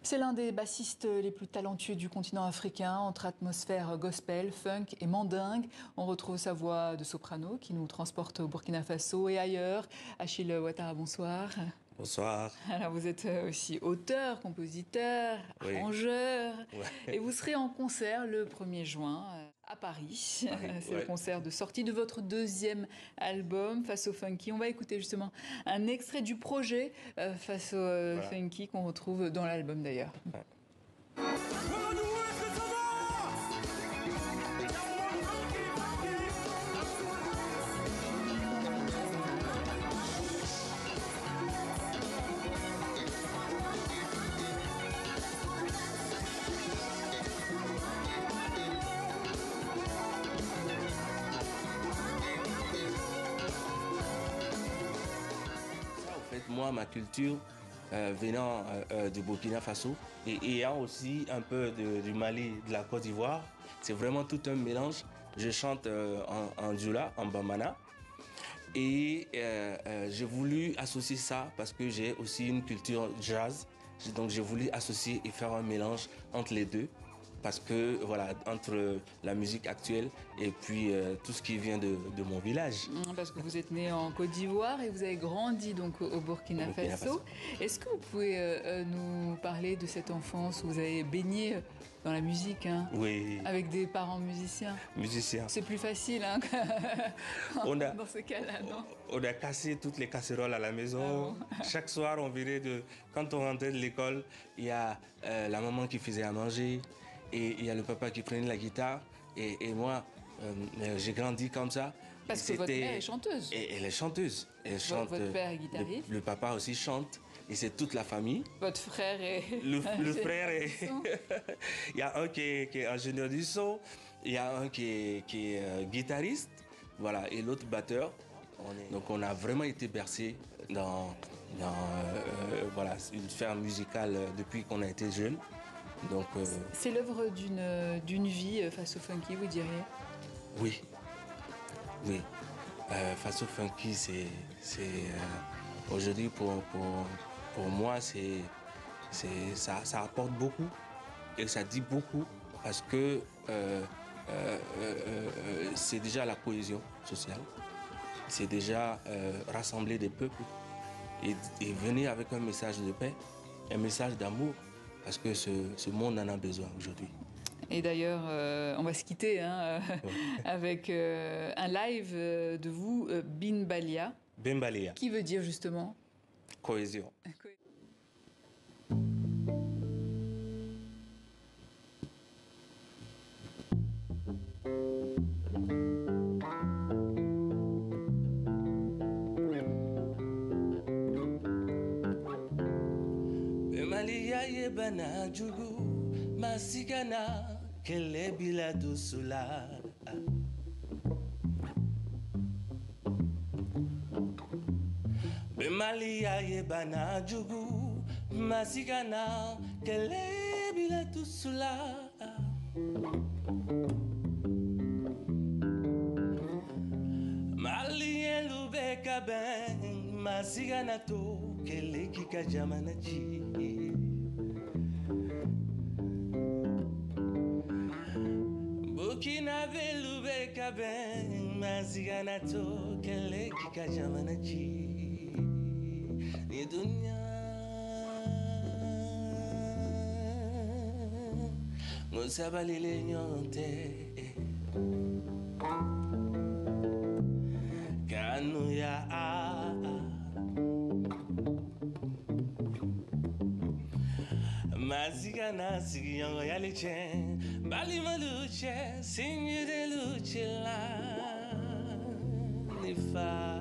C'est l'un des bassistes les plus talentueux du continent africain, entre atmosphère gospel, funk et mandingue. On retrouve sa voix de soprano qui nous transporte au Burkina Faso et ailleurs. Achille Ouattara, bonsoir. Bonsoir. Alors vous êtes aussi auteur, compositeur, arrangeur. Ouais. Et vous serez en concert le 1er juin à Paris. C'est le concert de sortie de votre deuxième album, Face au Funky. On va écouter justement un extrait du projet Face au Funky qu'on retrouve dans l'album d'ailleurs. Ouais. Moi, ma culture, venant du Burkina Faso et ayant aussi un peu du Mali, de la Côte d'Ivoire, c'est vraiment tout un mélange. Je chante en djoula, en bambana. Et j'ai voulu associer ça parce que j'ai aussi une culture jazz. Donc j'ai voulu associer et faire un mélange entre les deux. Parce que, voilà, entre la musique actuelle et puis tout ce qui vient de mon village. Parce que vous êtes né en Côte d'Ivoire et vous avez grandi donc au Burkina Faso. Est-ce que vous pouvez nous parler de cette enfance où vous avez baigné dans la musique, hein, oui. Avec des parents musiciens? Musiciens. C'est plus facile, hein, dans ce cas-là, non? On a cassé toutes les casseroles à la maison. Ah bon? Chaque soir, quand on rentrait de l'école, il y a la maman qui faisait à manger. Et il y a le papa qui prenait la guitare. Et moi, j'ai grandi comme ça. Parce que votre mère est chanteuse. Et elle est chanteuse. Elle chante, votre père est guitariste. Le papa aussi chante. Et c'est toute la famille. Votre frère est... Le frère est... Il y a un qui est ingénieur du son. Il y a un qui est guitariste. Voilà. Et l'autre batteur. Donc on a vraiment été bercés dans voilà, une sphère musicale depuis qu'on a été jeunes. Donc, c'est l'œuvre d'une vie face au funky, vous diriez? Oui. Oui. Face au funky, c'est aujourd'hui pour moi, ça apporte beaucoup et ça dit beaucoup parce que c'est déjà la cohésion sociale, c'est déjà rassembler des peuples et venir avec un message de paix, un message d'amour. Parce que ce monde en a besoin aujourd'hui. Et d'ailleurs, on va se quitter avec un live de vous, Bimbalia. Bimbalia. Qui veut dire justement? Cohésion. Bana jugu masigana kele bila dusula Bemalia ye bana jugu masigana kele bila dusula Malie lube kaben masigana to kele kika jamana ji Burkina velu beka ben mazigana to kele kika jamana ji ni dunya musabali le nyonte kanu ya Mazigana sigiyongo yalichen bali maluche sinyu de luche la nifa